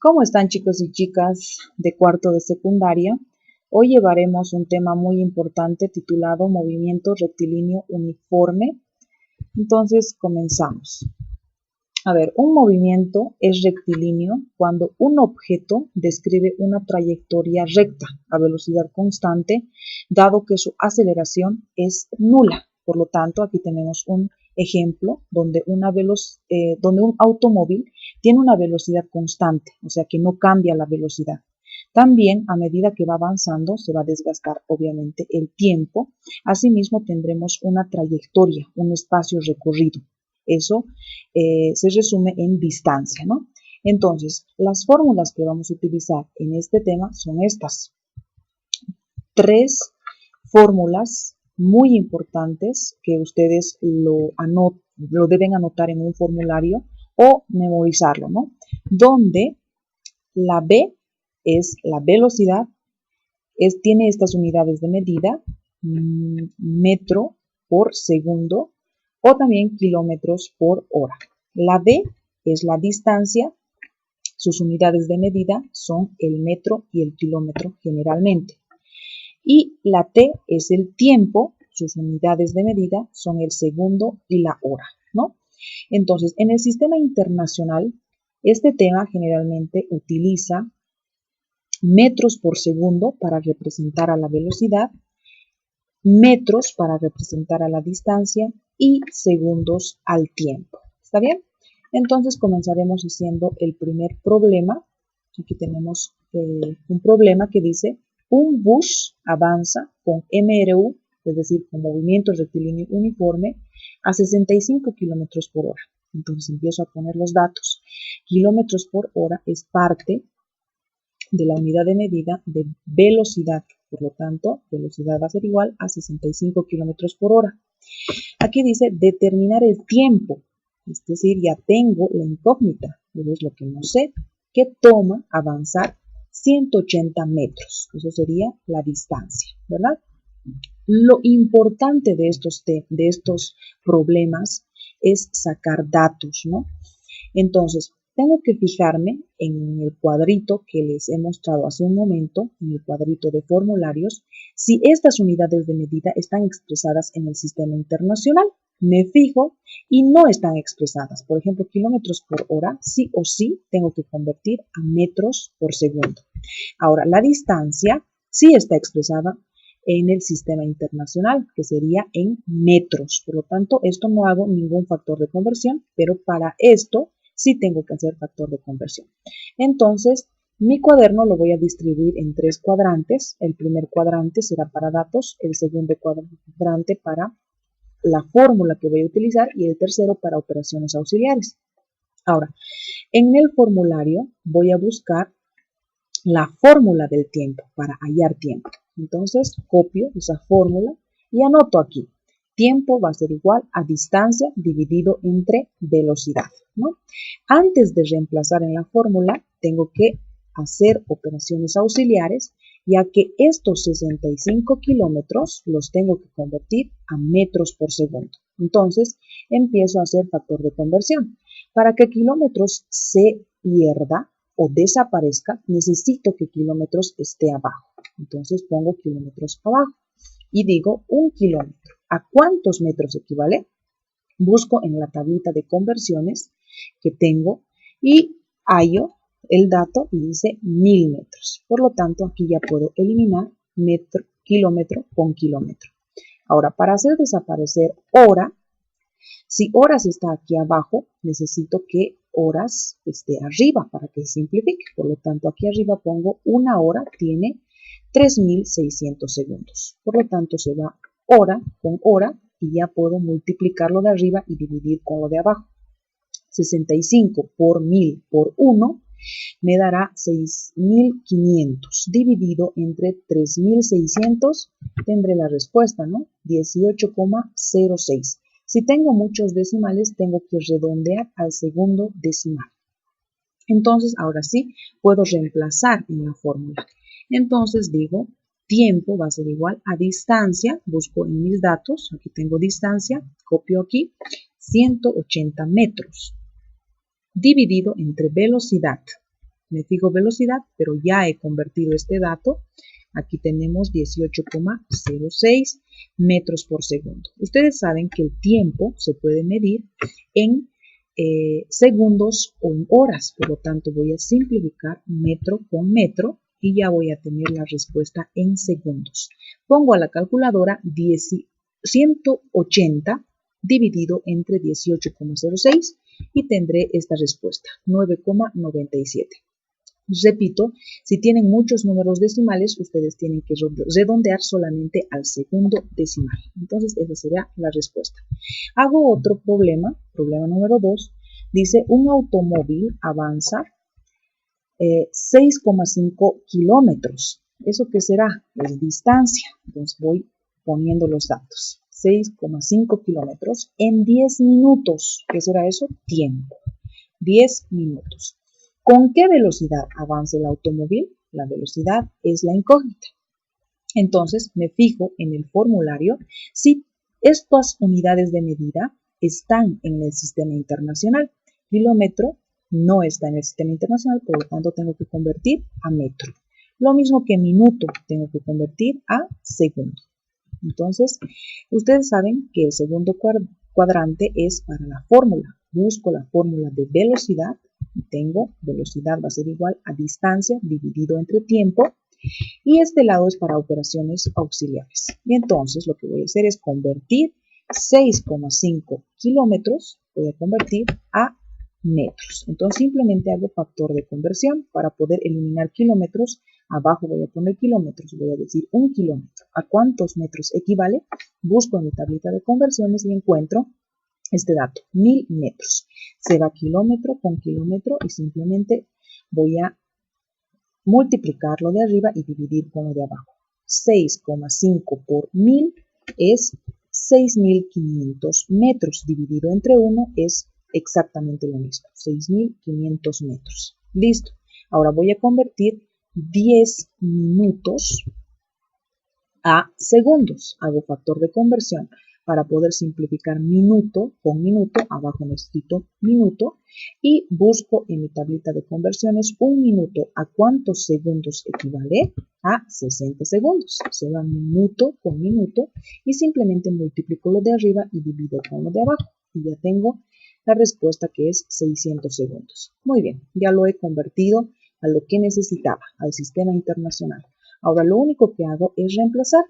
¿Cómo están, chicos y chicas de cuarto de secundaria? Hoy llevaremos un tema muy importante titulado Movimiento rectilíneo uniforme. Entonces, comenzamos. A ver, un movimiento es rectilíneo cuando un objeto describe una trayectoria recta a velocidad constante, dado que su aceleración es nula. Por lo tanto, aquí tenemos un ejemplo donde un automóvil tiene una velocidad constante, o sea que no cambia la velocidad. También, a medida que va avanzando, se va a desgastar, obviamente, el tiempo. Asimismo, tendremos una trayectoria, un espacio recorrido. Eso se resume en distancia, ¿no? Entonces, las fórmulas que vamos a utilizar en este tema son estas. Tres fórmulas muy importantes que ustedes lo deben anotar en un formulario o memorizarlo, ¿no? Donde la B es la velocidad, tiene estas unidades de medida, metro por segundo, o también kilómetros por hora. La D es la distancia, sus unidades de medida son el metro y el kilómetro generalmente. Y la T es el tiempo, sus unidades de medida son el segundo y la hora, ¿no? Entonces, en el sistema internacional, este tema generalmente utiliza metros por segundo para representar a la velocidad, metros para representar a la distancia y segundos al tiempo. ¿Está bien? Entonces comenzaremos haciendo el primer problema. Aquí tenemos un problema que dice: un bus avanza con MRU, es decir, con movimiento rectilíneo uniforme, a 65 kilómetros por hora. Entonces empiezo a poner los datos. Kilómetros por hora es parte de la unidad de medida de velocidad. Por lo tanto, velocidad va a ser igual a 65 kilómetros por hora. Aquí dice determinar el tiempo, es decir, ya tengo la incógnita, pero es lo que no sé, que toma avanzar 180 metros. Eso sería la distancia, ¿verdad? Lo importante de estos problemas es sacar datos, ¿no? Entonces, tengo que fijarme en el cuadrito que les he mostrado hace un momento, en el cuadrito de formularios, si estas unidades de medida están expresadas en el sistema internacional. Me fijo y no están expresadas. Por ejemplo, kilómetros por hora, sí o sí tengo que convertir a metros por segundo. Ahora, la distancia sí está expresada en el sistema internacional, que sería en metros. Por lo tanto, esto no hago ningún factor de conversión, pero para esto sí tengo que hacer factor de conversión. Entonces, mi cuaderno lo voy a distribuir en tres cuadrantes. El primer cuadrante será para datos, el segundo cuadrante para la fórmula que voy a utilizar y el tercero para operaciones auxiliares. Ahora, en el formulario voy a buscar la fórmula del tiempo para hallar tiempo. Entonces, copio esa fórmula y anoto aquí. Tiempo va a ser igual a distancia dividido entre velocidad, ¿no? Antes de reemplazar en la fórmula, tengo que hacer operaciones auxiliares, ya que estos 65 kilómetros los tengo que convertir a metros por segundo. Entonces, empiezo a hacer factor de conversión. Para que kilómetros se pierda o desaparezca, necesito que kilómetros esté abajo. Entonces, pongo kilómetros abajo y digo 1 kilómetro. ¿A cuántos metros equivale? Busco en la tablita de conversiones que tengo y hallo el dato y dice 1000 metros. Por lo tanto, aquí ya puedo eliminar metro, kilómetro con kilómetro. Ahora, para hacer desaparecer hora, si horas está aquí abajo, necesito que horas esté arriba para que se simplifique. Por lo tanto, aquí arriba pongo una hora tiene 3600 segundos. Por lo tanto, se va hora con hora y ya puedo multiplicarlo de arriba y dividir con lo de abajo. 65 por 1000 por 1 me dará 6500 dividido entre 3600, tendré la respuesta, ¿no? 18,06. Si tengo muchos decimales, tengo que redondear al segundo decimal. Entonces, ahora sí, puedo reemplazar en la fórmula. Entonces digo, tiempo va a ser igual a distancia, busco en mis datos, aquí tengo distancia, copio aquí, 180 metros, dividido entre velocidad. Me fijo velocidad, pero ya he convertido este dato. Aquí tenemos 18,06 metros por segundo. Ustedes saben que el tiempo se puede medir en segundos o en horas. Por lo tanto, voy a simplificar metro con metro y ya voy a tener la respuesta en segundos. Pongo a la calculadora 180 dividido entre 18,06 y tendré esta respuesta, 9,97. Repito, si tienen muchos números decimales, ustedes tienen que redondear solamente al segundo decimal. Entonces, esa sería la respuesta. Hago otro problema número 2. Dice, un automóvil avanza 6,5 kilómetros. ¿Eso qué será? Es distancia. Entonces, voy poniendo los datos. 6,5 kilómetros en 10 minutos. ¿Qué será eso? Tiempo. 10 minutos. ¿Con qué velocidad avanza el automóvil? La velocidad es la incógnita. Entonces, me fijo en el formulario si estas unidades de medida están en el sistema internacional. Kilómetro no está en el sistema internacional, por lo tanto tengo que convertir a metro. Lo mismo que minuto, tengo que convertir a segundo. Entonces, ustedes saben que el segundo cuadrante es para la fórmula. Busco la fórmula de velocidad y tengo velocidad va a ser igual a distancia dividido entre tiempo. Y este lado es para operaciones auxiliares. Y entonces lo que voy a hacer es convertir 6,5 kilómetros, voy a convertir a metros. Entonces simplemente hago factor de conversión para poder eliminar kilómetros. Abajo voy a poner kilómetros, voy a decir 1 kilómetro. ¿A cuántos metros equivale? Busco en mi tablita de conversiones y encuentro este dato, 1000 metros. Se va kilómetro con kilómetro y simplemente voy a multiplicar lo de arriba y dividir con lo de abajo. 6,5 por 1000 es 6500 metros. Dividido entre 1 es exactamente lo mismo. 6500 metros. Listo. Ahora voy a convertir 10 minutos a segundos. Hago factor de conversión. Para poder simplificar minuto con minuto, abajo necesito minuto, y busco en mi tablita de conversiones 1 minuto. ¿A cuántos segundos equivale? A 60 segundos. Se va minuto con minuto y simplemente multiplico lo de arriba y divido con lo de abajo. Y ya tengo la respuesta que es 600 segundos. Muy bien, ya lo he convertido a lo que necesitaba, al sistema internacional. Ahora lo único que hago es reemplazar.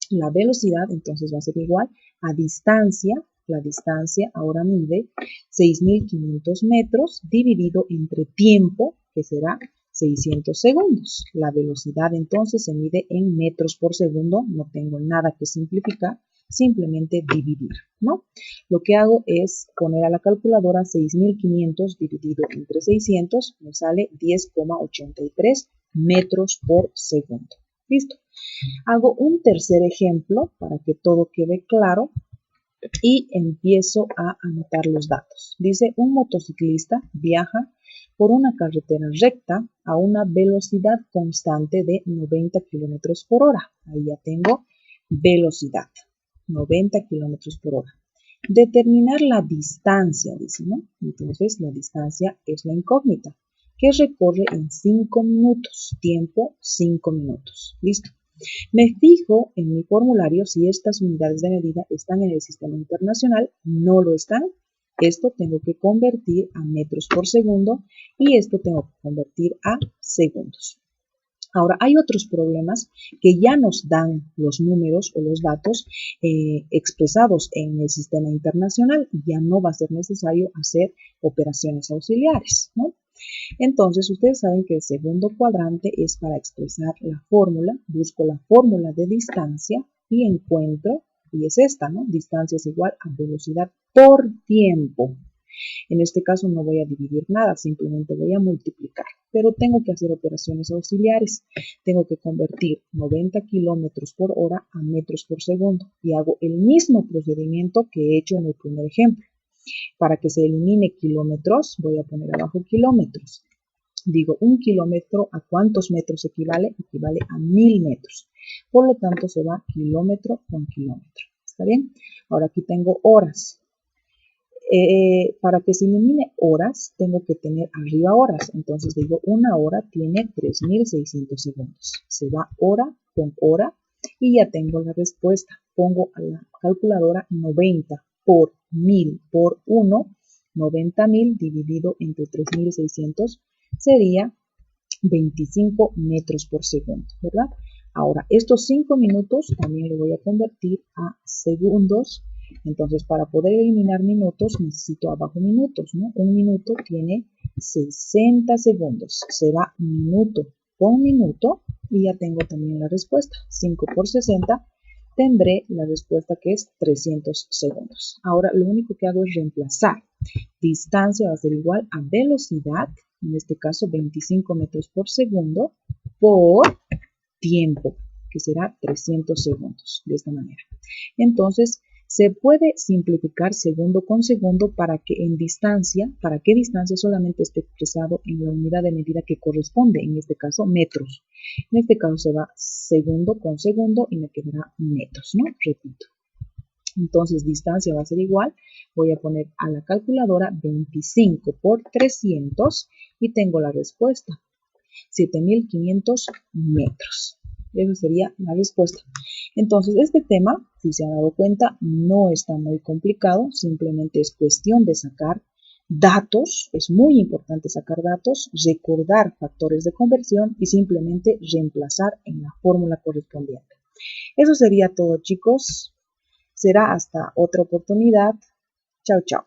La velocidad entonces va a ser igual a distancia. La distancia ahora mide 6500 metros dividido entre tiempo, que será 600 segundos. La velocidad entonces se mide en metros por segundo. No tengo nada que simplificar, simplemente dividir, ¿no? Lo que hago es poner a la calculadora 6500 dividido entre 600, me sale 10,83 metros por segundo. Listo. Hago un tercer ejemplo para que todo quede claro y empiezo a anotar los datos. Dice, un motociclista viaja por una carretera recta a una velocidad constante de 90 kilómetros por hora. Ahí ya tengo velocidad, 90 kilómetros por hora. Determinar la distancia, dice, ¿no? Entonces, la distancia es la incógnita, que recorre en 5 minutos. Tiempo, 5 minutos. Listo. Me fijo en mi formulario si estas unidades de medida están en el sistema internacional. No lo están. Esto tengo que convertir a metros por segundo y esto tengo que convertir a segundos. Ahora, hay otros problemas que ya nos dan los números o los datos expresados en el sistema internacional y ya no va a ser necesario hacer operaciones auxiliares, ¿no? Entonces, ustedes saben que el segundo cuadrante es para expresar la fórmula. Busco la fórmula de distancia y encuentro, y es esta, ¿no? Distancia es igual a velocidad por tiempo. En este caso no voy a dividir nada, simplemente voy a multiplicar. Pero tengo que hacer operaciones auxiliares. Tengo que convertir 90 kilómetros por hora a metros por segundo. Y hago el mismo procedimiento que he hecho en el primer ejemplo. Para que se elimine kilómetros, voy a poner abajo kilómetros. Digo, 1 kilómetro, ¿a cuántos metros equivale? Equivale a 1000 metros. Por lo tanto, se va kilómetro con kilómetro. ¿Está bien? Ahora aquí tengo horas. Para que se elimine horas, tengo que tener arriba horas. Entonces digo, una hora tiene 3600 segundos. Se va hora con hora y ya tengo la respuesta. Pongo a la calculadora 90 por 1000 por 1. 90.000 dividido entre 3600 sería 25 metros por segundo, ¿verdad? Ahora, estos 5 minutos también lo voy a convertir a segundos. Entonces, para poder eliminar minutos, necesito abajo minutos, ¿no? Un minuto tiene 60 segundos. Será minuto con minuto y ya tengo también la respuesta. 5 por 60 tendré la respuesta que es 300 segundos. Ahora, lo único que hago es reemplazar. Distancia va a ser igual a velocidad, en este caso 25 metros por segundo, por tiempo, que será 300 segundos, de esta manera. Entonces, se puede simplificar segundo con segundo para que distancia solamente esté expresado en la unidad de medida que corresponde, en este caso metros. En este caso se va segundo con segundo y me quedará metros, ¿no? Repito. Entonces, distancia va a ser igual. Voy a poner a la calculadora 25 por 300 y tengo la respuesta. 7500 metros. Esa sería la respuesta. Entonces, este tema, si se han dado cuenta, no está muy complicado. Simplemente es cuestión de sacar datos. Es muy importante sacar datos, recordar factores de conversión y simplemente reemplazar en la fórmula correspondiente. Eso sería todo, chicos. Será hasta otra oportunidad. Chao, chao.